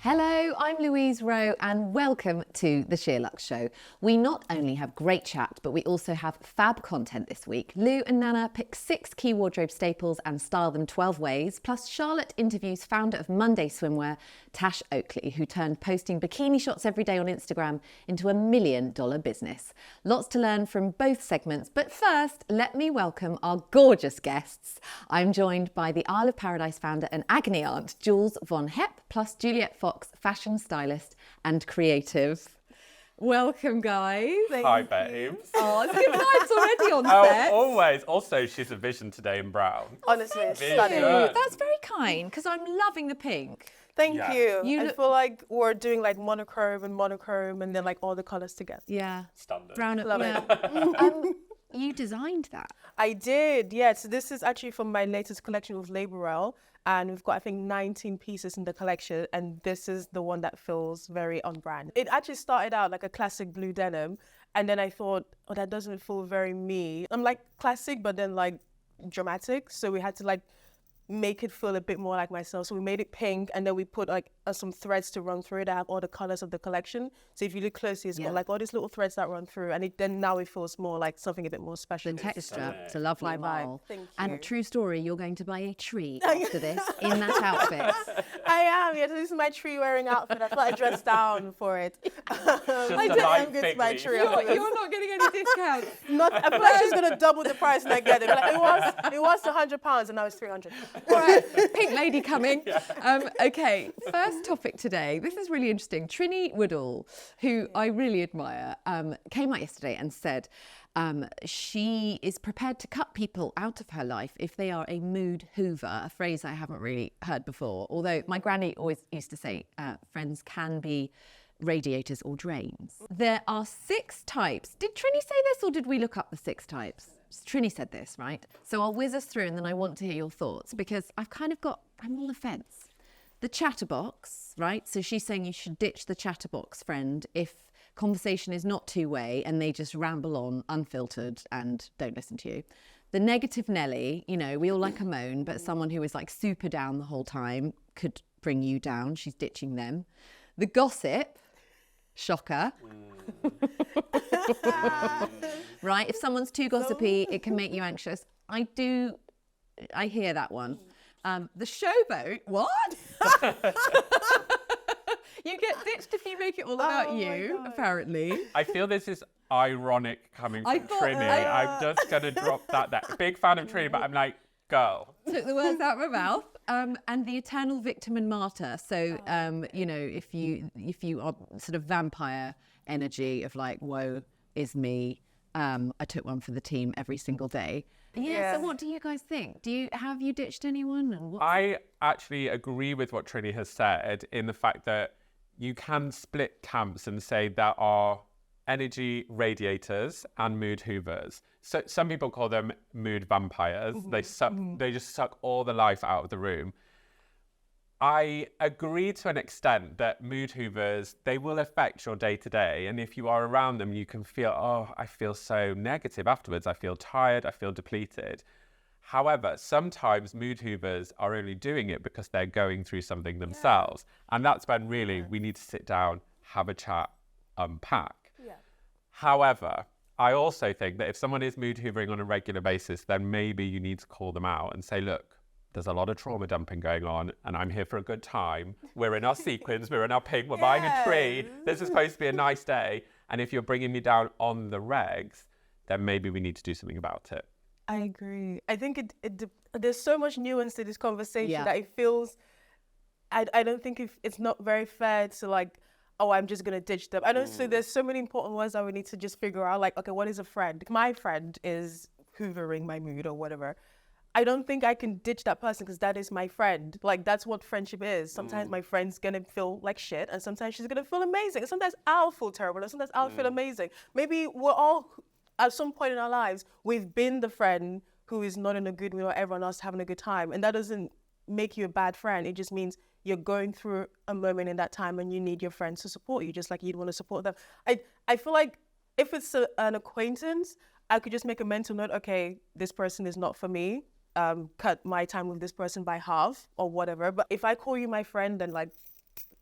Hello, I'm Louise Roe and welcome to the Sheer Luxe Show. We not only have great chat, but we also have fab content this week. Lou and Nana pick 6 key wardrobe staples and style them 12 ways. Plus Charlotte interviews founder of Monday Swimwear, Tash Oakley, who turned posting bikini shots every day on Instagram into a $1 million business. Lots to learn from both segments, but first, let me welcome our gorgeous guests. I'm joined by the Isle of Paradise founder and agony aunt, Jules Von Hep, plus Juliette Foxx, fashion stylist and creative. Welcome, guys. Hi, babes. Oh, it's good vibes already on set. Oh, always. Also, she's a vision today in brown. Honestly, it's Vision. stunning. That's very kind, because I'm loving the pink. Thank Yeah. you. I feel like we're doing like monochrome and then like all the colors together. Yeah. Standard. Brown. Love it. You designed that. I did, yeah. So this is actually from my latest collection with Laborel. And we've got, I think, 19 pieces in the collection. And this is the one that feels very on brand. It actually started out like a classic blue denim. And then I thought, oh, that doesn't feel very me. I'm like classic, but then like dramatic. So we had to like make it feel a bit more like myself. So we made it pink, and then we put like some threads to run through it that have all the colors of the collection. So if you look closely, it's got like all these little threads that run through, and now it feels more like something a bit more special. The texture, it's a lovely mole. Thank you. And true story, you're going to buy a tree after this in that outfit. I am, yeah. This is my tree wearing outfit. I thought I dressed down for it. I a light am good to fig my leaf. tree. You're not getting any discounts. I feel like she's gonna double the price and I get it. Like, it was £100 and now it's 300. All right, pink lady coming. Okay, first topic today. This is really interesting. Trini Woodall, who I really admire, came out yesterday and said she is prepared to cut people out of her life if they are a mood hoover, a phrase I haven't really heard before. Although my granny always used to say friends can be radiators or drains. There are 6 types. Did Trini say this or did we look up the 6 types? Trini said this, right? So I'll whiz us through and then I want to hear your thoughts because I'm on the fence. The chatterbox, right? So she's saying you should ditch the chatterbox friend if conversation is not two-way and they just ramble on unfiltered and don't listen to you. The negative Nelly, we all like a moan, but someone who is like super down the whole time could bring you down. She's ditching them. The gossip, shocker. Right? If someone's too gossipy, it can make you anxious. I hear that one. The showboat, what? You get ditched if you make it all about you, apparently. I feel this is ironic coming from Trini. I'm just going to drop that. Big fan of Trini, but I'm like, girl. Took the words out of my mouth. And the eternal victim and martyr. So, if you are sort of vampire energy of like, woe is me. I took one for the team every single day. Yeah. So what do you guys think? Have you ditched anyone? And what? I actually agree with what Trini has said in the fact that you can split camps and say there are energy radiators and mood hoovers. So some people call them mood vampires. They just suck all the life out of the room. I agree to an extent that mood hoovers, they will affect your day to day. And if you are around them, you can feel, I feel so negative afterwards. I feel tired. I feel depleted. However, sometimes mood hoovers are only doing it because they're going through something themselves. And that's when really we need to sit down, have a chat, unpack. Yeah. However, I also think that if someone is mood hoovering on a regular basis, then maybe you need to call them out and say, look, there's a lot of trauma dumping going on and I'm here for a good time. We're in our sequins, we're in our pink, we're buying a tree. This is supposed to be a nice day. And if you're bringing me down on the regs, then maybe we need to do something about it. I agree. I think there's so much nuance to this conversation that it feels, I don't think it's not very fair to like, I'm just going to ditch them. I don't so there's so many important words that we need to just figure out, like, okay, what is a friend? My friend is hoovering my mood or whatever. I don't think I can ditch that person because that is my friend. Like, that's what friendship is. Sometimes my friend's going to feel like shit and sometimes she's going to feel amazing. And sometimes I'll feel terrible and sometimes I'll feel amazing. Maybe we're all, at some point in our lives, we've been the friend who is not in a good mood or everyone else having a good time. And that doesn't make you a bad friend. It just means you're going through a moment in that time and you need your friends to support you, just like you'd want to support them. I feel like if it's an acquaintance, I could just make a mental note, okay, this person is not for me. Cut my time with this person by half or whatever. But if I call you my friend, then like,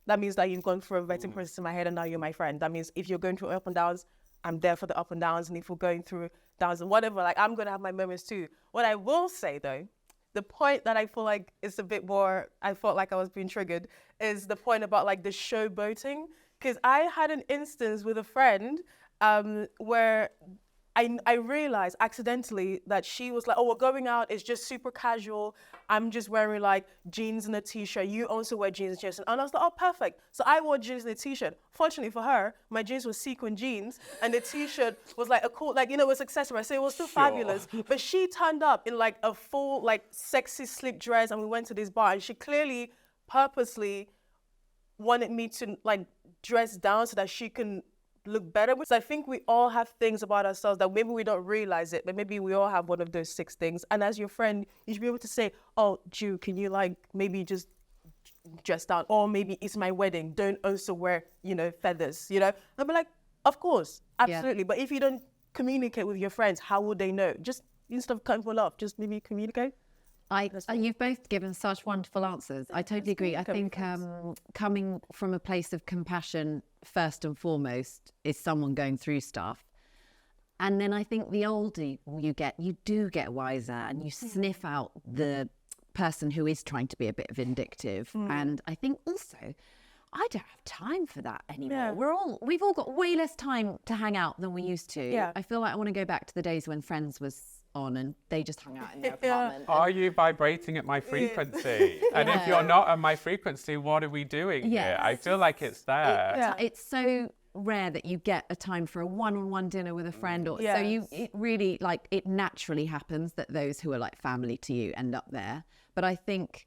that means that you've gone through a vetting process in my head and now you're my friend. That means if you're going through up and downs, I'm there for the up and downs. And if we're going through downs and whatever, like I'm going to have my moments too. What I will say though, the point that I feel like is a bit more, I felt like I was being triggered, is the point about like the showboating. Because I had an instance with a friend where I realized accidentally that she was like, oh, we're going out, it's just super casual. I'm just wearing like jeans and a t-shirt. You also wear jeans and t-shirts. And I was like, oh, perfect. So I wore jeans and a t-shirt. Fortunately for her, my jeans were sequin jeans and the t-shirt was like a cool, like, you know, it was accessory. So it was still fabulous. But she turned up in like a full, like sexy, sleek dress and we went to this bar and she clearly purposely wanted me to like dress down so that she can look better. So I think we all have things about ourselves that maybe we don't realize it, but maybe we all have one of those 6 things. And as your friend, you should be able to say, oh, Ju, can you like maybe just dress down? Or maybe it's my wedding. Don't also wear, you know, feathers, you know? I'll be like, of course, absolutely. Yeah. But if you don't communicate with your friends, how would they know? Just instead of cutting people off, just maybe communicate. You've both given such wonderful answers. I totally agree. I think coming from a place of compassion, first and foremost, is someone going through stuff. And then I think the older you get, you do get wiser and you sniff out the person who is trying to be a bit vindictive. And I think also, I don't have time for that anymore. Yeah. We've all got way less time to hang out than we used to. Yeah. I feel like I want to go back to the days when Friends was on and they just hung out in their apartment. Are you vibrating at my frequency? And if you're not at my frequency, what are we doing here? I feel like it's there. It's so rare that you get a time for a one-on-one dinner with a friend, or so it really, like, it naturally happens that those who are like family to you end up there. But I think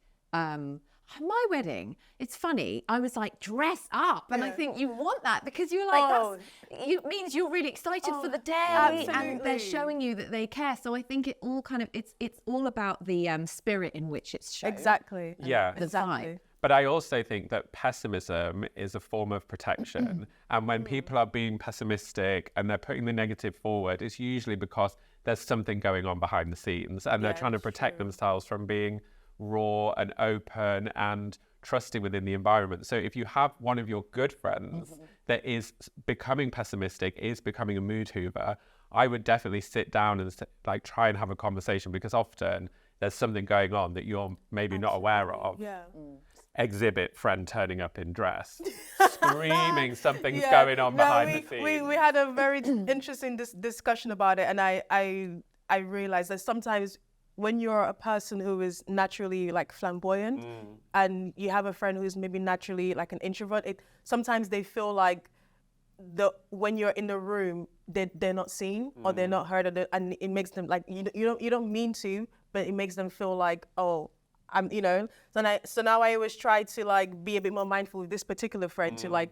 my wedding, it's funny, I was like, dress up, and I think you want that because you're like, it means you're really excited for the day, and they're showing you that they care. So I think it all kind of, it's all about the spirit in which it's shown. Exactly. Yeah. The vibe. But I also think that pessimism is a form of protection. And when people are being pessimistic and they're putting the negative forward, it's usually because there's something going on behind the scenes and they're trying to protect themselves from being raw and open and trusting within the environment. So if you have one of your good friends that is becoming pessimistic, is becoming a mood hoover, I would definitely sit down and like try and have a conversation, because often there's something going on that you're maybe not aware of. Exhibit friend turning up in dress, screaming something's going on behind the scenes. We had a very interesting discussion about it, and I realized that sometimes when you're a person who is naturally like flamboyant and you have a friend who's maybe naturally like an introvert, sometimes they feel like when you're in the room, they're not seen or they're not heard, and it makes them like, you don't mean to, but it makes them feel like, oh, I'm, you know. So now I always try to like be a bit more mindful with this particular friend to like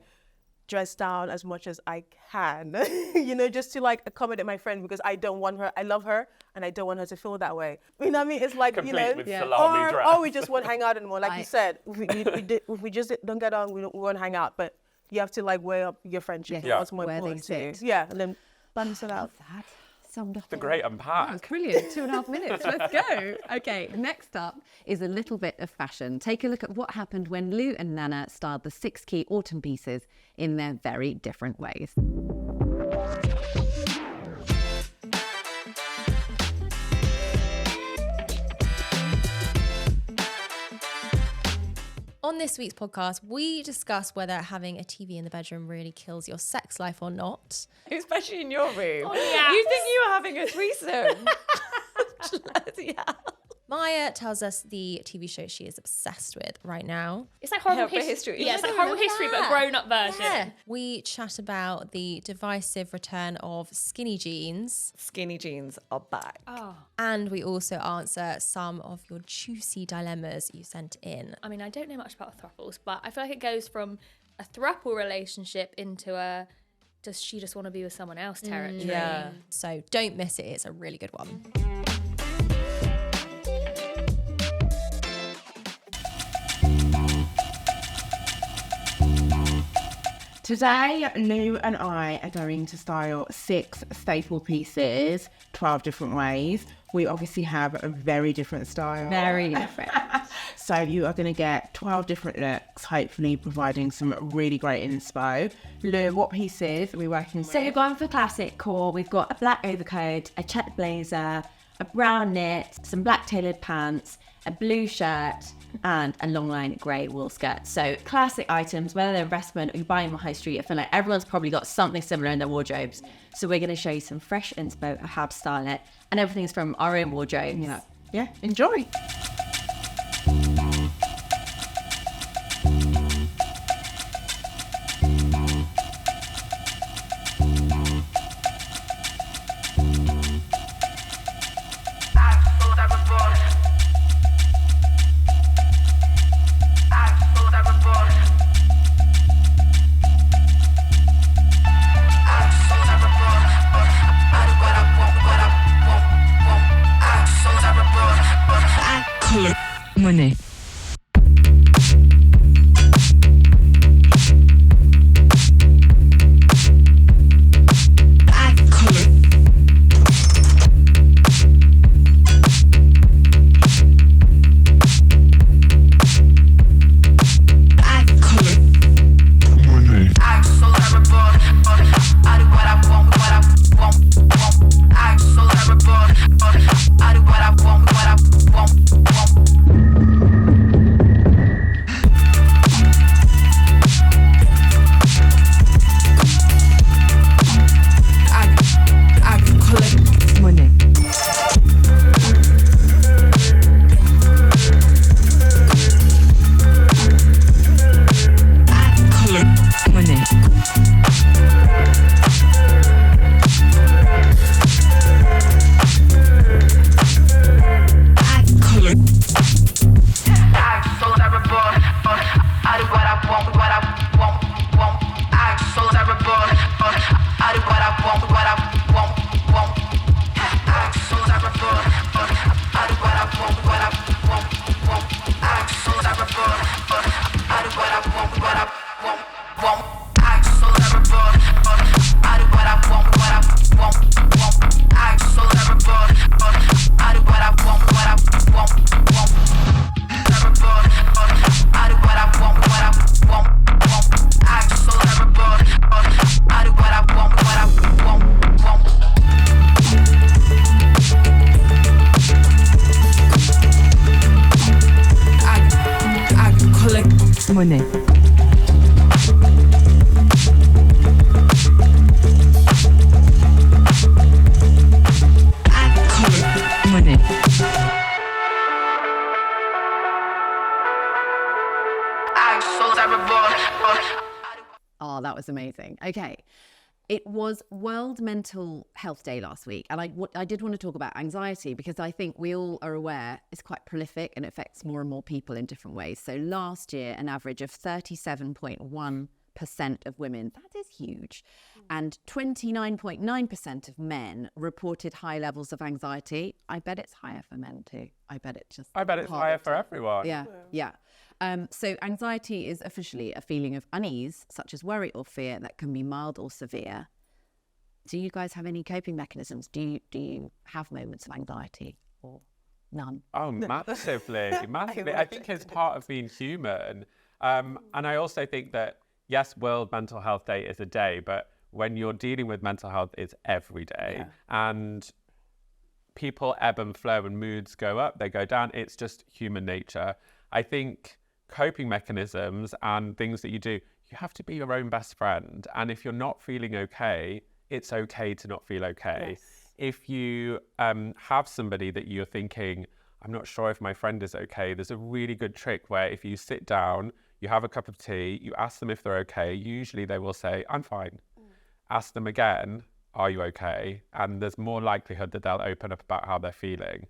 dress down as much as I can, you know, just to like accommodate my friend, because I don't want her, I love her, and I don't want her to feel that way. You know what I mean? It's like, complete, you know, with salami dress. Or we just won't hang out anymore. Like you said, if we just don't get on, we won't hang out. But you have to like weigh up your friendship. What's more important to you. Yeah, and then balance it out. That summed up. The great unpack. That was brilliant. 2.5 minutes. Let's go. Okay, next up is a little bit of fashion. Take a look at what happened when Lou and Nana styled the 6 key autumn pieces in their very different ways. On this week's podcast, we discuss whether having a TV in the bedroom really kills your sex life or not. Especially in your room. Oh, yeah. You think you were having a threesome. Maya tells us the TV show she is obsessed with right now. It's like Horrible History. Yeah, it's like Horrible History, but a grown-up version. Yeah. We chat about the divisive return of skinny jeans. Skinny jeans are back. Oh. And we also answer some of your juicy dilemmas you sent in. I mean, I don't know much about thruples, but I feel like it goes from a thruple relationship into a does she just want to be with someone else territory. Yeah. So don't miss it. It's a really good one. Today, Lou and I are going to style 6 staple pieces 12 different ways. We obviously have a very different style. Very different. So you are going to get 12 different looks, hopefully providing some really great inspo. Lou, what pieces are we working with? So we're going for classic core. We've got a black overcoat, a check blazer, a brown knit, some black tailored pants, a blue shirt, and a long line grey wool skirt. So classic items, whether they're investment or you buy them on high street, I feel like everyone's probably got something similar in their wardrobes. So we're going to show you some fresh inspo of how to style it, and everything's from our own wardrobes. Yeah, enjoy. Money. Money. Money. Oh, that was amazing. Okay. It was World Mental Health Day last week, and I did want to talk about anxiety because I think we all are aware it's quite prolific and it affects more and more people in different ways. So last year, an average of 37.1% of women, that is huge, and 29.9% of men reported high levels of anxiety. I bet it's higher for men too. I bet it's higher for everyone. Yeah. So anxiety is officially a feeling of unease, such as worry or fear, that can be mild or severe. Do you guys have any coping mechanisms? Do you have moments of anxiety or none? Oh, massively, massively. I think it's part of being human. And I also think that, yes, World Mental Health Day is a day, but when you're dealing with mental health, it's every day. Yeah. And people ebb and flow and moods go up, they go down. It's just human nature. I think coping mechanisms and things that you do, you have to be your own best friend. And if you're not feeling okay, it's okay to not feel okay. Yes. If you have somebody that you're thinking, I'm not sure if my friend is okay, there's a really good trick where if you sit down, you have a cup of tea, you ask them if they're okay, usually they will say, I'm fine. Ask them again, are you okay? And there's more likelihood that they'll open up about how they're feeling.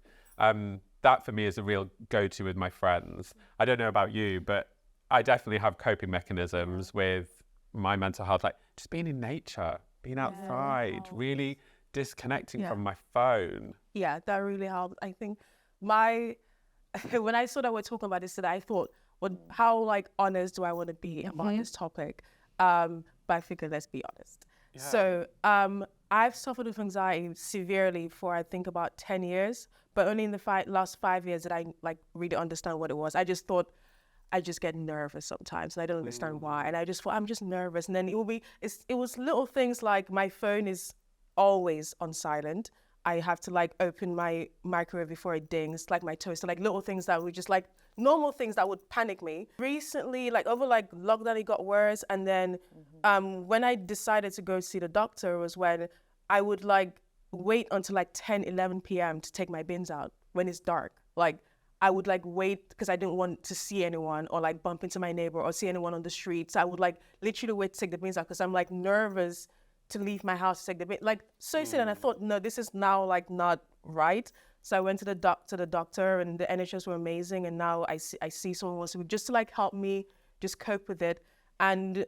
That for me is a real go-to with my friends. I don't know about you, but I definitely have coping mechanisms with my mental health, like just being in nature, being outside, really disconnecting from my phone. Yeah, that really helped. I think when I saw that we're talking about this today, I thought, how honest do I want to be about this topic? But I figured, let's be honest. Yeah. So I've suffered with anxiety severely for I think about 10 years, but only in the last 5 years did I like really understand what it was. I just thought I just get nervous sometimes and I don't understand why. And I just thought I'm just nervous. And then it was little things like my phone is always on silent. I have to like open my microwave before it dings, like my toaster, like little things that would just like normal things that would panic me. Recently, like over like lockdown, it got worse. And then when I decided to go see the doctor was when I would like wait until like 10, 11 p.m. to take my bins out when it's dark. Like I would like wait because I didn't want to see anyone or like bump into my neighbor or see anyone on the street. So I would like literally wait to take the bins out because I'm like nervous to leave my house to take the bins. Like so silly. And I thought, no, this is now like not right. So I went to the doctor and the NHS were amazing. And now I see someone else just to like help me just cope with it. And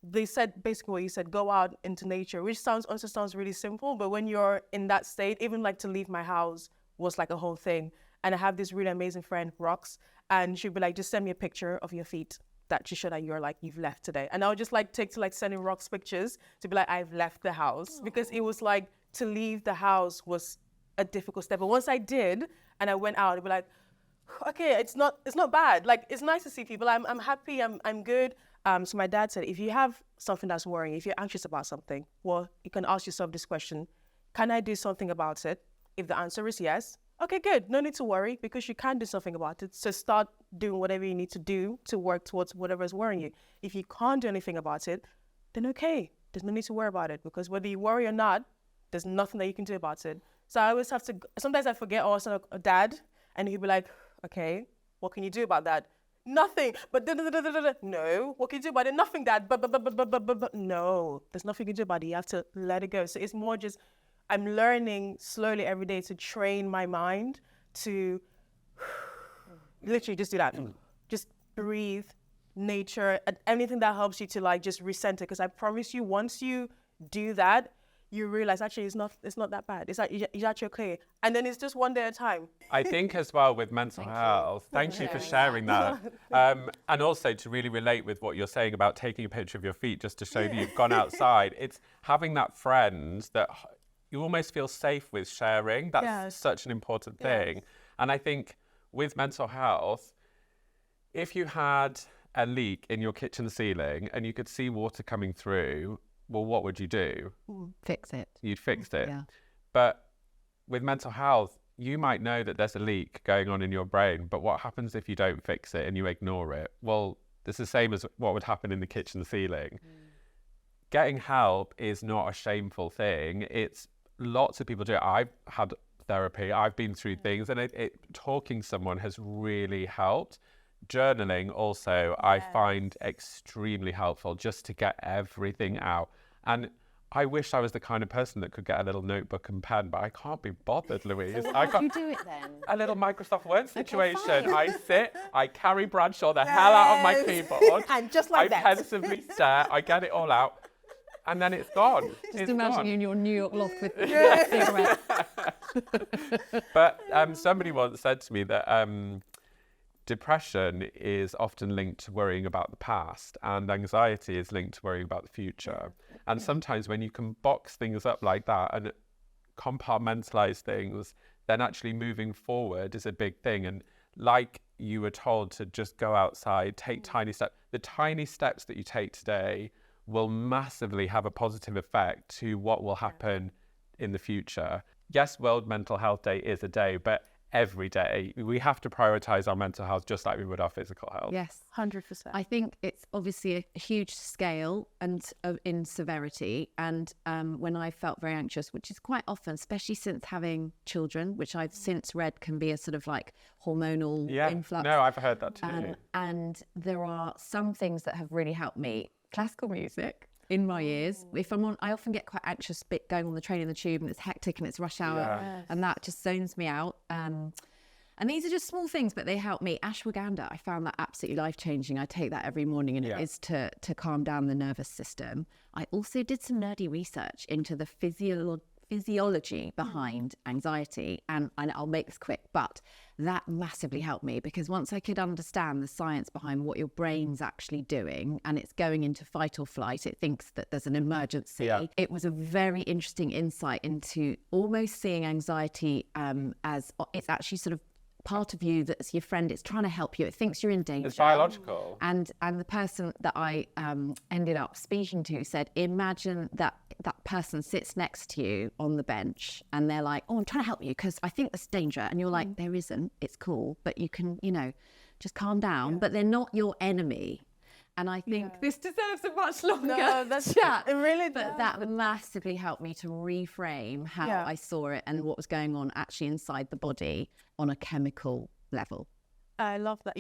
they said basically what you said, go out into nature, which also sounds really simple. But when you're in that state, even like to leave my house was like a whole thing. And I have this really amazing friend, Rox, and she'd be like, just send me a picture of your feet that to show that you've left today. And I'll just like take to like sending Rox pictures to be like, I've left the house. Because it was like to leave the house was a difficult step. But once I did and I went out, I'd be like, okay, it's not bad. Like it's nice to see people. I'm happy, I'm good. So my dad said, if you have something that's worrying, if you're anxious about something, well, you can ask yourself this question, can I do something about it? If the answer is yes, okay, good. No need to worry because you can do something about it. So start doing whatever you need to do to work towards whatever is worrying you. If you can't do anything about it, then okay, there's no need to worry about it because whether you worry or not, there's nothing that you can do about it. So I always have to, sometimes I forget also a dad and he'll be like, okay, what can you do about that? Nothing, but no, what can you do about it? Nothing, dad, but no, there's nothing you can do about it. You have to let it go. So it's more just, I'm learning slowly every day to train my mind to literally just do that. Just breathe, nature, and anything that helps you to like just recenter. Because I promise you, once you do that, you realize actually it's not that bad. It's actually okay. And then it's just one day at a time. I think as well with mental health, thank you for sharing that. And also to really relate with what you're saying about taking a picture of your feet just to show that you've gone outside. It's having that friend that you almost feel safe with sharing. That's such an important thing. And I think with mental health, if you had a leak in your kitchen ceiling and you could see water coming through, well, what would you do? Fix it. You'd fix it. Yeah. But with mental health, you might know that there's a leak going on in your brain, but what happens if you don't fix it and you ignore it? Well, it's the same as what would happen in the kitchen ceiling. Getting help is not a shameful thing. It's lots of people do it. I've had therapy. I've been through things, and talking to someone has really helped. Journaling also I find extremely helpful just to get everything out. And I wish I was the kind of person that could get a little notebook and pen, but I can't be bothered, Louise. So how do you do it then? A little Microsoft Word situation. I sit, I carry Bradshaw the hell out of my keyboard. And just like that. I pensively stare, I get it all out, and then it's gone. Just imagine you in your New York loft with cigarettes. But somebody once said to me that depression is often linked to worrying about the past, and anxiety is linked to worrying about the future. And sometimes when you can box things up like that and compartmentalize things, then actually moving forward is a big thing. And like you were told to just go outside, take tiny steps. The tiny steps that you take today will massively have a positive effect to what will happen in the future. Yes, World Mental Health Day is a day, but every day we have to prioritize our mental health just like we would our physical health. Yes, 100%. I think it's obviously a huge scale and in severity. And when I felt very anxious, which is quite often, especially since having children, which I've since read can be a sort of like hormonal influx. No, I've heard that too. And there are some things that have really helped me. Classical music in my ears. If I'm on, I often get quite anxious going on the train and the tube and it's hectic and it's rush hour and that just zones me out. And these are just small things, but they help me. Ashwagandha, I found that absolutely life-changing. I take that every morning and it is to calm down the nervous system. I also did some nerdy research into the physiology behind anxiety. And I'll make this quick, but that massively helped me, because once I could understand the science behind what your brain's actually doing, and it's going into fight or flight, it thinks that there's an emergency. It was a very interesting insight into almost seeing anxiety as it's actually sort of part of you that's your friend. It's trying to help you. It thinks you're in danger. It's biological. And the person that I ended up speaking to said, imagine that person sits next to you on the bench and they're like, oh, I'm trying to help you because I think there's danger. And you're like, there isn't. It's cool. But you can, just calm down. But they're not your enemy. And I think this deserves a much longer chat. It really But that massively helped me to reframe how I saw it and what was going on actually inside the body on a chemical level. I love that.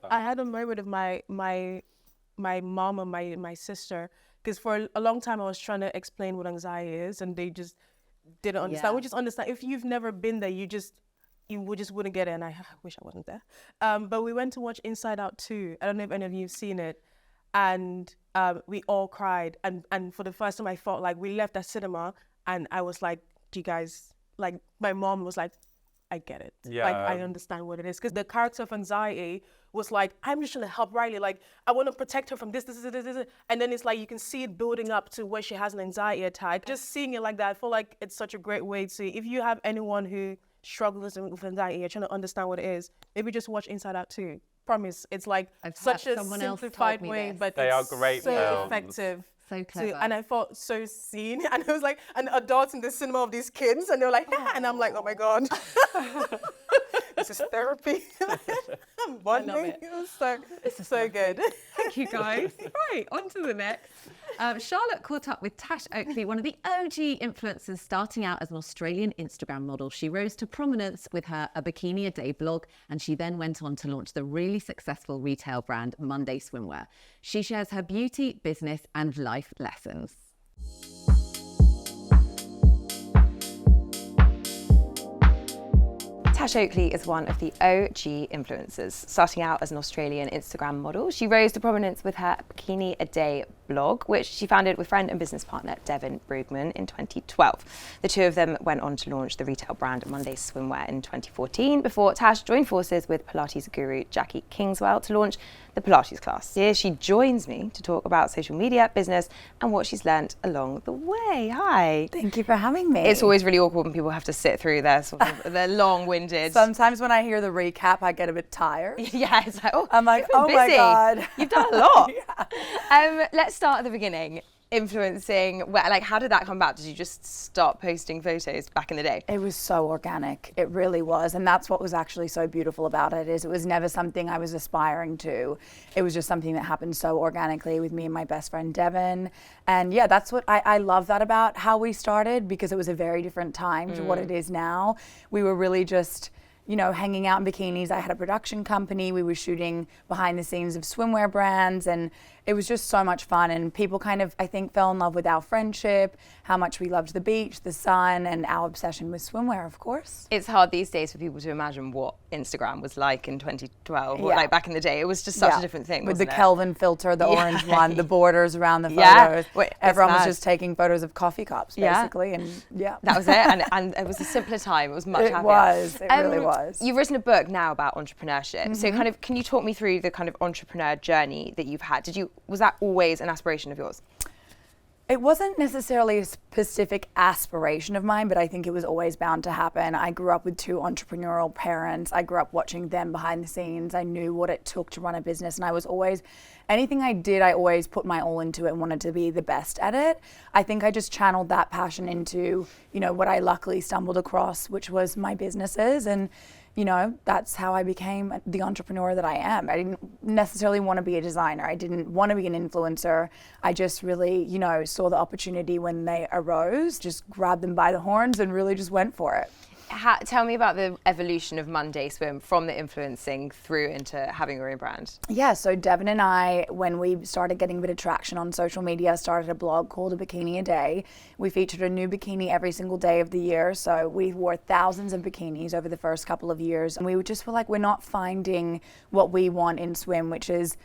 I had a moment with my mom and my sister, because for a long time I was trying to explain what anxiety is, and they just didn't understand. We just understand, if you've never been there, you just wouldn't get it. And I wish I wasn't there. But we went to watch Inside Out 2. I don't know if any of you have seen it. And we all cried. And for the first time I felt like we left that cinema and I was like, do you guys, like, my mom was like, I get it. Yeah. Like, I understand what it is. Because the character of anxiety was like, I'm just trying to help Riley. Like, I want to protect her from this. And then it's like, you can see it building up to where she has an anxiety attack. Just seeing it like that, I feel like it's such a great way to, if you have anyone who struggles with anxiety, you're trying to understand what it is, maybe just watch Inside Out 2. Promise, it's like such a simplified way, but they are great so films. effective. So clever. And I felt so seen. And it was like, and adults in the cinema of these kids, and they were like, and I'm like, oh my God. This is therapy. I'm bonding. It's so good. Thank you, guys. Right, on to the next. Charlotte caught up with Tash Oakley, one of the OG influencers starting out as an Australian Instagram model. She rose to prominence with her A Bikini a Day blog, and she then went on to launch the really successful retail brand Monday Swimwear. She shares her beauty, business and life lessons. Tash Oakley is one of the OG influencers. Starting out as an Australian Instagram model, she rose to prominence with her Bikini a Day blog, which she founded with friend and business partner Devin Brugman in 2012. The two of them went on to launch the retail brand Monday Swimwear in 2014, before Tash joined forces with Pilates guru Jackie Kingswell to launch the Pilates class. Here she joins me to talk about social media, business, and what she's learnt along the way. Hi. Thank you for having me. It's always really awkward when people have to sit through their sort of their long-winded. Sometimes when I hear the recap, I get a bit tired. Yeah, it's like, I'm like, oh busy. my God. You've done a lot. Let's start at the beginning. Influencing, like, how did that come about? Did you just start posting photos back in the day? It was so organic. It really was. And that's what was actually so beautiful about it, is it was never something I was aspiring to. It was just something that happened so organically with me and my best friend Devin. And yeah, that's what I love that about how we started, because it was a very different time to what it is now. We were really just, hanging out in bikinis. I had a production company. We were shooting behind the scenes of swimwear brands, and it was just so much fun. And people kind of, I think, fell in love with our friendship, how much we loved the beach, the sun, and our obsession with swimwear, of course. It's hard these days for people to imagine what Instagram was like in 2012, or like back in the day. It was just such a different thing, with the wasn't it? Kelvin filter, the orange one, the borders around the photos. Wait, everyone was just taking photos of coffee cups, basically, and that was it. And it was a simpler time. It was much happier. It really was. You've written a book now about entrepreneurship. So kind of, can you talk me through the kind of entrepreneur journey that you've had? Was that always an aspiration of yours? It wasn't necessarily a specific aspiration of mine, but I think it was always bound to happen. I grew up with two entrepreneurial parents. I grew up watching them behind the scenes. I knew what it took to run a business, and I was always, anything I did, I always put my all into it and wanted to be the best at it. I think I just channeled that passion into, what I luckily stumbled across, which was my businesses. And that's how I became the entrepreneur that I am. I didn't necessarily want to be a designer. I didn't want to be an influencer. I just really, saw the opportunity when they arose, just grabbed them by the horns and really just went for it. Tell me about the evolution of Monday Swim from the influencing through into having your own brand. Yeah, so Devin and I, when we started getting a bit of traction on social media, started a blog called A Bikini a Day. We featured a new bikini every single day of the year. So we wore thousands of bikinis over the first couple of years. And we just feel like we're not finding what we want in swim, which is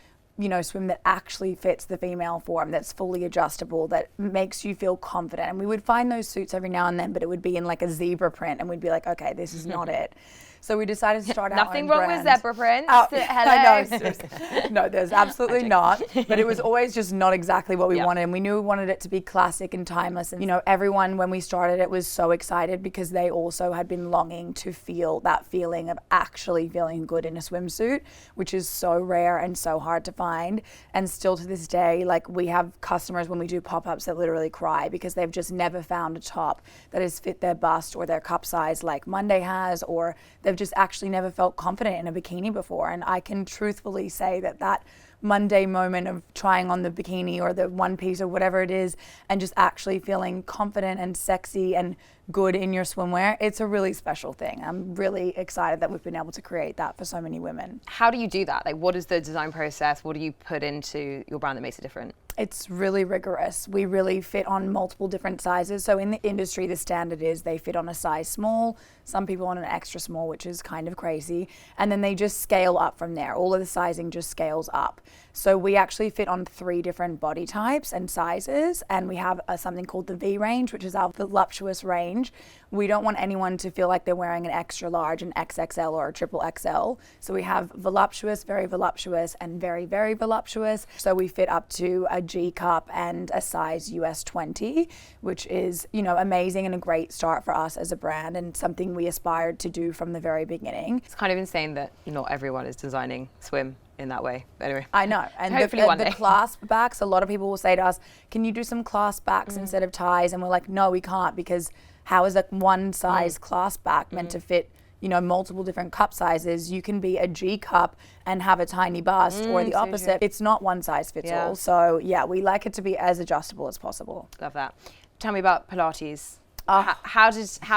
swim that actually fits the female form, that's fully adjustable, that makes you feel confident. And we would find those suits every now and then, but it would be in like a zebra print, and we'd be like, okay, this is not it. So we decided to start our Nothing own wrong brand. with zebra prints. I Hello. know, seriously. No, there's absolutely not. But it was always just not exactly what we wanted. And we knew we wanted it to be classic and timeless. And, everyone, when we started it, was so excited because they also had been longing to feel that feeling of actually feeling good in a swimsuit, which is so rare and so hard to find. And still to this day, like, we have customers when we do pop-ups that literally cry because they've just never found a top that has fit their bust or their cup size like Monday has, or they've just actually never felt confident in a bikini before. And I can truthfully say that Monday moment of trying on the bikini or the one piece or whatever it is, and just actually feeling confident and sexy and good in your swimwear, it's a really special thing. I'm really excited that we've been able to create that for so many women. How do you do that? Like, what is the design process? What do you put into your brand that makes it different? It's really rigorous. We really fit on multiple different sizes. So in the industry, the standard is they fit on a size small, some people on an extra small, which is kind of crazy. And then they just scale up from there. All of the sizing just scales up. So we actually fit on 3 different body types and sizes. And we have something called the V range, which is our voluptuous range. We don't want anyone to feel like they're wearing an extra large, an XXL or a triple XL. So we have voluptuous, very voluptuous, and very, very voluptuous. So we fit up to a G cup and a size US 20, which is, amazing and a great start for us as a brand and something we aspired to do from the very beginning. It's kind of insane that not everyone is designing swim in that way. But anyway. I know. And hopefully one day. The clasp backs, a lot of people will say to us, can you do some clasp backs instead of ties? And we're like, no, we can't, because how is a one size clasp back meant to fit multiple different cup sizes? You can be a G cup and have a tiny bust, or the opposite. It's not one size fits all. So yeah, we like it to be as adjustable as possible. Love that. Tell me about Pilates. How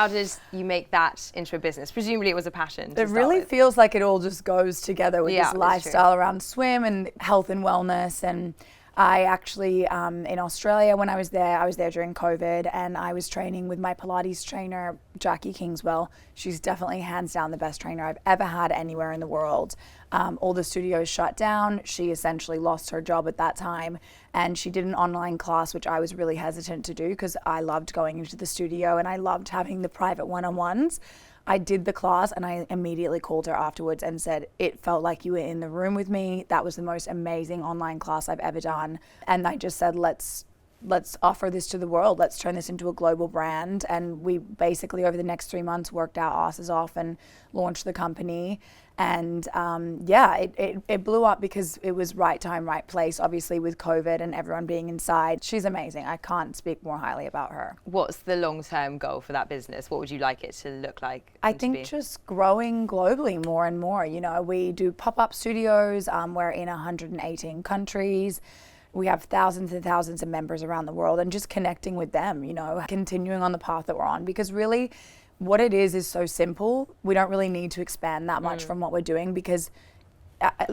did you make that into a business? Presumably it was a passion. It really feels like it all just goes together with this lifestyle around swim and health and wellness. And I actually, in Australia, when I was there during COVID, and I was training with my Pilates trainer, Jackie Kingswell. She's definitely hands down the best trainer I've ever had anywhere in the world. All the studios shut down. She essentially lost her job at that time, and she did an online class, which I was really hesitant to do because I loved going into the studio and I loved having the private one-on-ones. I did the class and I immediately called her afterwards and said, it felt like you were in the room with me. That was the most amazing online class I've ever done. And I just said, let's offer this to the world. Let's turn this into a global brand. And we basically, over the next 3 months, worked our asses off and launched the company. And it blew up because it was right time, right place, obviously with COVID and everyone being inside. She's amazing. I can't speak more highly about her. What's the long-term goal for that business? What would you like it to look like? I think just growing globally more and more. We do pop-up studios. We're in 118 countries. We have thousands and thousands of members around the world, and just connecting with them, continuing on the path that we're on, because really what it is so simple. We don't really need to expand that much from what we're doing, because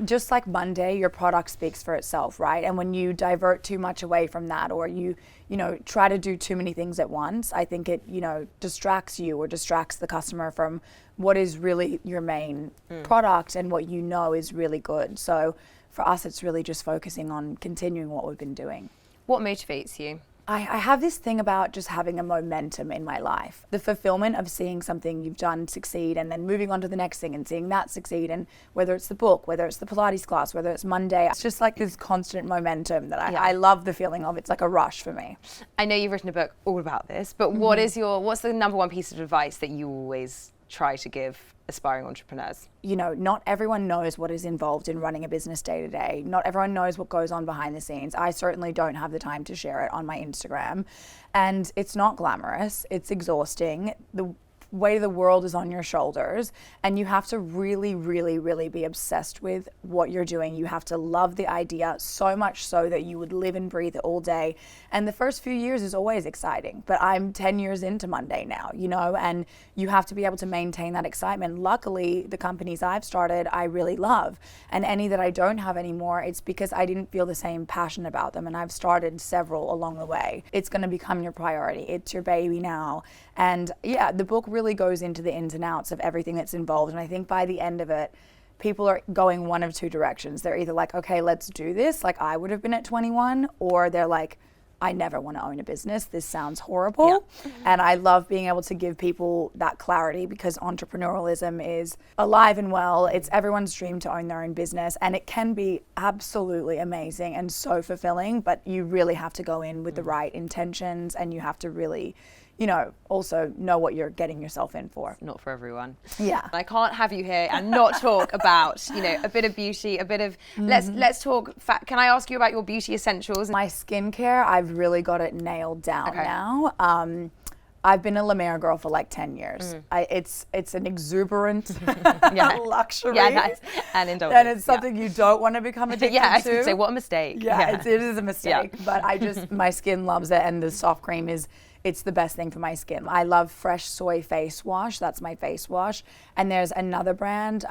just like Monday, your product speaks for itself, right? And when you divert too much away from that, or you try to do too many things at once, I think it, distracts you or distracts the customer from what is really your main product and what is really good. So for us, it's really just focusing on continuing what we've been doing. What motivates you? I have this thing about just having a momentum in my life. The fulfillment of seeing something you've done succeed and then moving on to the next thing and seeing that succeed. And whether it's the book, whether it's the Pilates class, whether it's Monday, it's just like this constant momentum that I love the feeling of. It's like a rush for me. I know you've written a book all about this, but what's the number one piece of advice that you always try to give aspiring entrepreneurs? Not everyone knows what is involved in running a business day to day. Not everyone knows what goes on behind the scenes. I certainly don't have the time to share it on my Instagram. And it's not glamorous. It's exhausting. The weight of the world is on your shoulders, and you have to really, really, really be obsessed with what you're doing. You have to love the idea so much so that you would live and breathe it all day. And the first few years is always exciting, but I'm 10 years into Monday now, and you have to be able to maintain that excitement. Luckily, the companies I've started, I really love, and any that I don't have anymore, it's because I didn't feel the same passion about them, and I've started several along the way. It's going to become your priority. It's your baby now. And the book really goes into the ins and outs of everything that's involved. And I think by the end of it, people are going one of two directions. They're either like, okay, let's do this, like I would have been at 21, or they're like, I never want to own a business. This sounds horrible. And I love being able to give people that clarity, because entrepreneurialism is alive and well. It's everyone's dream to own their own business, and it can be absolutely amazing and so fulfilling, but you really have to go in with the right intentions, and you have to really, you know, also know what you're getting yourself in for. Not for everyone. Yeah. I can't have you here and not talk about, you know, a bit of beauty, a bit of, let's talk, can I ask you about your beauty essentials? My skincare, I've really got it nailed down now. I've been a La Mer girl for like 10 years. It's an exuberant luxury. Yeah, nice. And indulgence. And it's something you don't want to become addicted to. I was gonna say, what a mistake. It is a mistake. But my skin loves it, and the soft cream it's the best thing for my skin. I love Fresh Soy Face Wash. That's my face wash. And there's another brand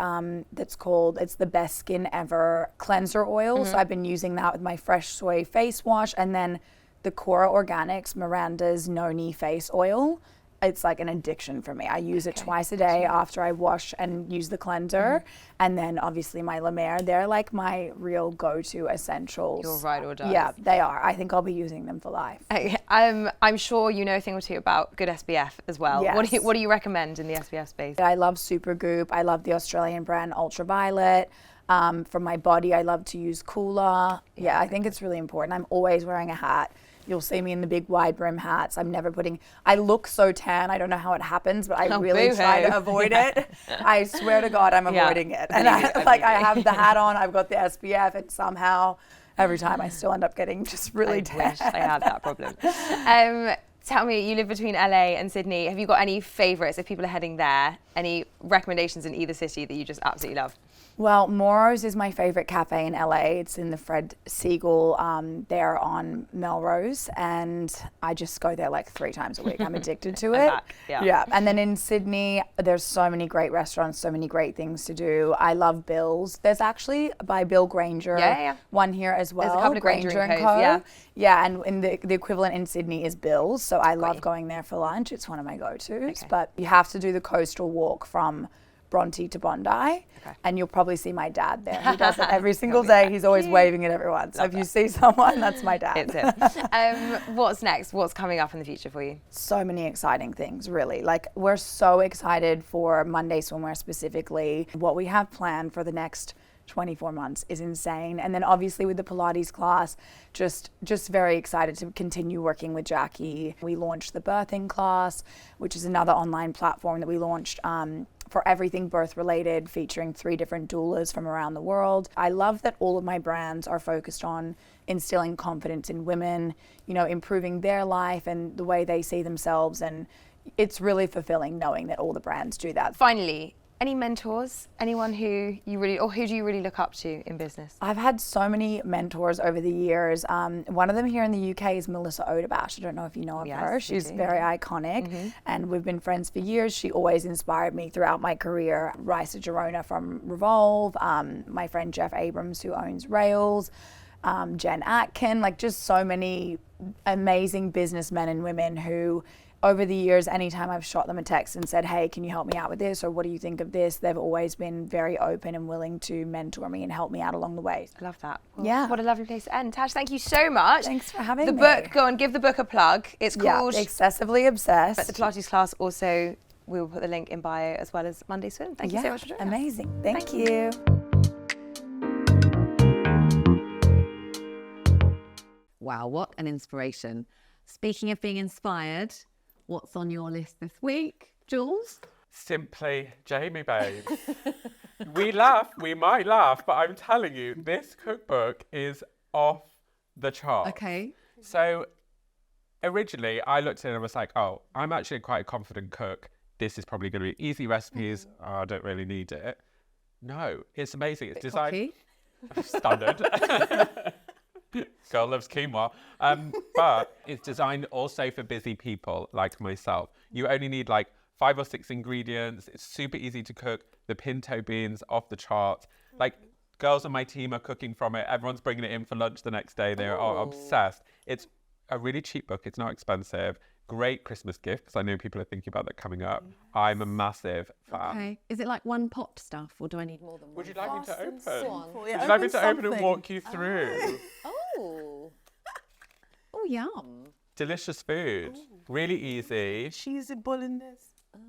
that's called, it's the Best Skin Ever Cleanser Oil. So I've been using that with my Fresh Soy Face Wash. And then the Cora Organics Miranda's Noni Face Oil. It's like an addiction for me. I use it twice a day after I wash and use the cleanser. And then obviously my La Mer, they're like my real go-to essentials. You're right or die. Yeah, they are. I think I'll be using them for life. I'm sure you know a thing or two about good SPF as well. Yes. What do you recommend in the SPF space? I love Supergoop. I love the Australian brand Ultraviolet. For my body, I love to use Cooler. Yeah, I think it's really important. I'm always wearing a hat. You'll see me in the big wide brim hats. I look so tan. I don't know how it happens, but I really try to avoid it. I swear to God, I'm avoiding it. And I have the hat on, I've got the SPF, and somehow every time I still end up getting just really tan. I wish I had that problem. Tell me, you live between LA and Sydney. Have you got any favourites if people are heading there? Any recommendations in either city that you just absolutely love? Well, Moro's is my favorite cafe in LA. It's in the Fred Siegel. They're on Melrose, and I just go there like 3 times a week. I'm addicted to it. Yeah. And then in Sydney, there's so many great restaurants, so many great things to do. I love Bill's. There's actually by Bill Granger one here as well. There's a couple of Granger and Co. Yeah, and in the equivalent in Sydney is Bill's. So I love going there for lunch. It's one of my go-tos. But you have to do the coastal walk from Bronte to Bondi, and you'll probably see my dad there. He does it every single day. He's always waving at everyone. So if you see someone, that's my dad. It's him. What's next? What's coming up in the future for you? So many exciting things, really. Like, we're so excited for Monday Swimwear specifically. What we have planned for the next 24 months is insane. And then obviously with the Pilates class, just very excited to continue working with Jackie. We launched the birthing class, which is another online platform that we launched for everything birth related, featuring 3 different doulas from around the world. I love that all of my brands are focused on instilling confidence in women, you know, improving their life and the way they see themselves. And it's really fulfilling knowing that all the brands do that. Finally, any mentors? Anyone who do you really look up to in business? I've had so many mentors over the years. One of them here in the UK is Melissa Odebash. I don't know if you know of her. She's very iconic, and we've been friends for years. She always inspired me throughout my career. Raisa Girona from Revolve, my friend Jeff Abrams who owns Rails, Jen Atkin, like just so many amazing businessmen and women who, over the years, anytime I've shot them a text and said, hey, can you help me out with this? Or what do you think of this? They've always been very open and willing to mentor me and help me out along the way. I love that. Well, what a lovely place to end. Tash, thank you so much. Thanks for having me. The book, go on, give the book a plug. It's called Excessively Obsessed. But the Pilates class also, we will put the link in bio, as well as Monday Swim. Thank you so much for joining us. Amazing. Thank you. Wow, what an inspiration. Speaking of being inspired, what's on your list this week, Jules? Simply Jamie, babe. We might laugh, but I'm telling you, this cookbook is off the chart. Okay. So originally I looked at it and was like, oh, I'm actually quite a confident cook. This is probably going to be easy recipes. Oh, I don't really need it. No, it's amazing. It's designed. Standard. Girl loves quinoa. But it's designed also for busy people like myself. You only need like 5 or 6 ingredients. It's super easy to cook. The pinto beans off the chart. Like, girls on my team are cooking from it. Everyone's bringing it in for lunch the next day. They're all obsessed. It's a really cheap book. It's not expensive. Great Christmas gift, because I know people are thinking about that coming up. I'm a massive fan. Okay. Is it like one pot stuff, or do I need more than one? Would you like me to open? Simple. Would Yeah, you like me to open and something. walk you through? Oh. Oh, yum. Delicious food. Really easy. Cheesy bolognese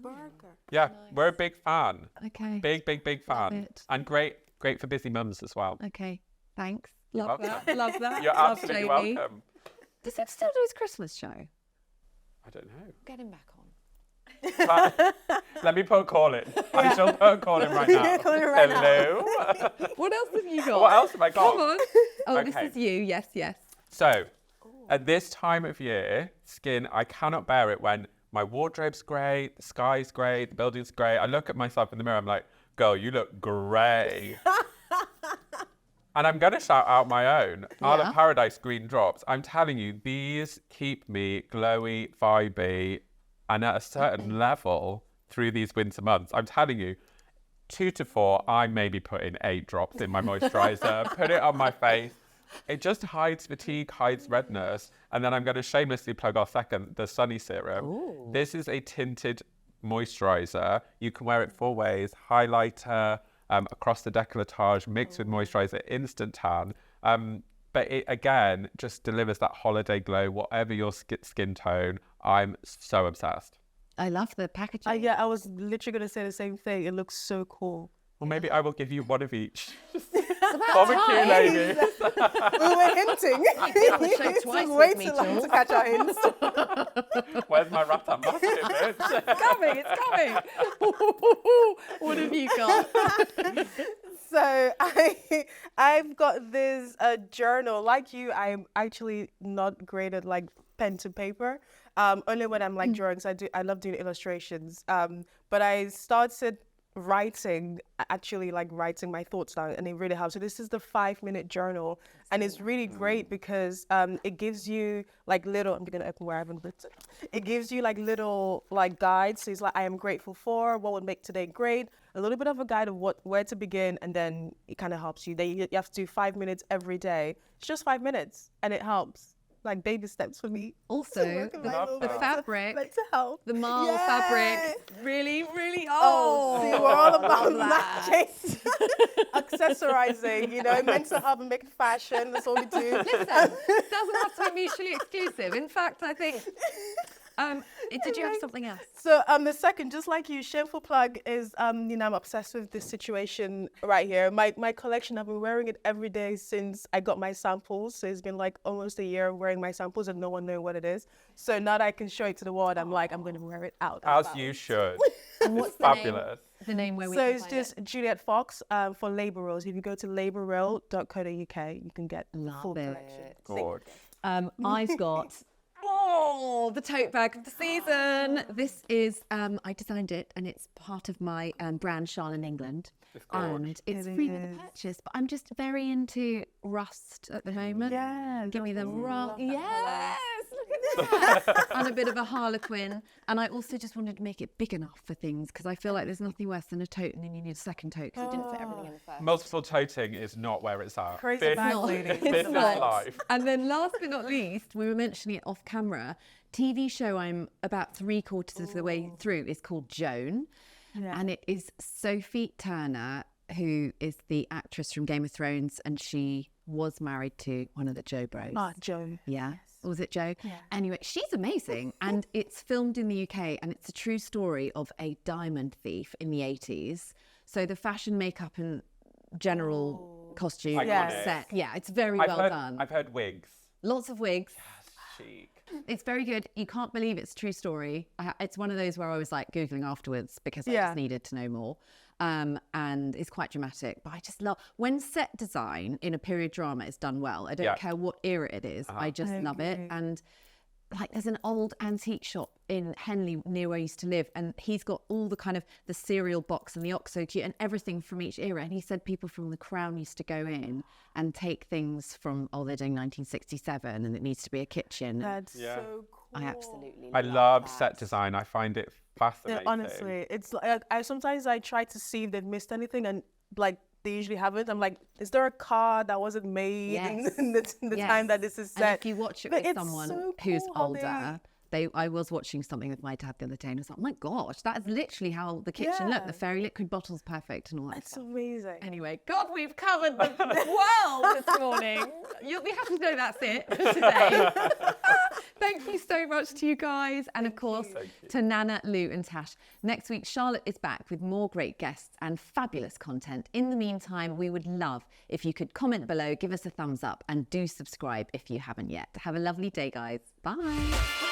burger. Yeah, we're a big fan. Okay. Big fan. it. And great for busy mums as well. Okay. Thanks. You're Love welcome. that. Love that. You're Love absolutely Jamie. welcome. Does it still do his Christmas show? I don't know. Get him back on. Let me put a call in. I shall put a call in right now. Call in right Hello. What else have you got? What else have I got? Come on. Oh, Okay. this is you. Yes, yes. So, at this time of year, skin, I cannot bear it when my wardrobe's great, the sky's great, the building's great. I look at myself in the mirror, I'm like, girl, you look grey. And I'm going to shout out my own. Isle of Paradise Green Drops. I'm telling you, these keep me glowy, vibey, and at a certain level through these winter months. I'm telling you, 2 to 4, I maybe put in 8 drops in my moisturiser, put it on my face. It just hides fatigue, hides redness. And then I'm going to shamelessly plug our second, the Sunny Serum. Ooh. This is a tinted moisturiser. You can wear it 4 ways, highlighter, across the décolletage, mixed with moisturiser, instant tan. But it, again, just delivers that holiday glow, whatever your skin tone. I'm so obsessed. I love the packaging. Yeah, I was literally going to say the same thing. It looks so cool. Well, maybe I will give you one of each. about Barbecue time. lady. We were hinting. been on the show It's twice way with me, too long Jules. to catch our hints. Where's my rat basket, bitch? It's coming. What have you got? So I've got this journal. Like you, I'm actually not great at like pen to paper. Only when I'm like drawing. So I love doing illustrations. But I started writing my thoughts down, and it really helps. So this is the 5-minute journal, and it's really great because it gives you like little, I'm gonna open where I haven't written. It gives you like little like guides. So it's like, I am grateful for, what would make today great, a little bit of a guide of where to begin, and then it kind of helps you. You have to do 5 minutes every day. It's just 5 minutes, and it helps. Like baby steps for me. Also, work on my little the bit fabric, to help. the marl Yeah. fabric, really, really. See, we're all about matching, accessorizing, meant to have and make fashion. That's all we do. Listen, it doesn't have to be mutually exclusive. In fact, I think. Did you have something else? So the second, just like you, shameful plug is, I'm obsessed with this situation right here. My collection, I've been wearing it every day since I got my samples. So it's been like almost a year wearing my samples and no one knowing what it is. So now that I can show it to the world, I'm like, I'm going to wear it out. As you should. And what's It's fabulous. the name where we So can it's find just Juliette Foxx for Labour Rolls. If you go to labourroll.co.uk, you can get Love full it. collection. Gorge. I've got the tote bag of the season. This is I designed it, and it's part of my brand Charlotte in England, and it's free with the purchase. But I'm just very into rust at the moment. Yeah, Give me the rust. Yes, look at that. And a bit of a harlequin. And I also just wanted to make it big enough for things, because I feel like there's nothing worse than a tote and then you need a second tote because it didn't fit everything in the first. Multiple toting is not where it's at. Crazy This bag is- lady. This is life. And then last but not least, we were mentioning it off camera, TV show I'm about 3/4 of the way through is called Joan. Yeah. And it is Sophie Turner, who is the actress from Game of Thrones, and she was married to one of the Joe bros. Joe. Yeah. Or was it Joe? Yeah. Anyway, she's amazing. And it's filmed in the UK, and it's a true story of a diamond thief in the 80s. So the fashion, makeup and general costume Iconic. set. Yeah, it's very well done. I've heard wigs. Lots of wigs. Chic. It's very good. You can't believe it's a true story. It's one of those where I was like Googling afterwards because I just needed to know more. And it's quite dramatic. But I just love when set design in a period drama is done well. I don't care what era it is. I just love it. And like there's an old antique shop in Henley near where I used to live, and he's got all the kind of the cereal box and the Oxo cute and everything from each era. And he said people from the Crown used to go in and take things from, they're doing 1967 and it needs to be a kitchen. That's so cool. I absolutely I love set design. I find it Yeah, fascinating. honestly, it's like I sometimes try to see if they've missed anything, and like they usually haven't. I'm like, is there a car that wasn't made Yes. in the time that this is set? And if you watch it But with it's someone so who's cool how older, I was watching something with my dad the other day and I was like, oh my gosh, that is literally how the kitchen looked. The fairy liquid bottle's perfect and all that It's stuff. amazing. Anyway, God, we've covered the world this morning. You'll be happy to know that's it for today. Thank you so much to you guys. And of course, to Nana, Lou and Tash. Next week, Charlotte is back with more great guests and fabulous content. In the meantime, we would love if you could comment below, give us a thumbs up and do subscribe if you haven't yet. Have a lovely day, guys. Bye.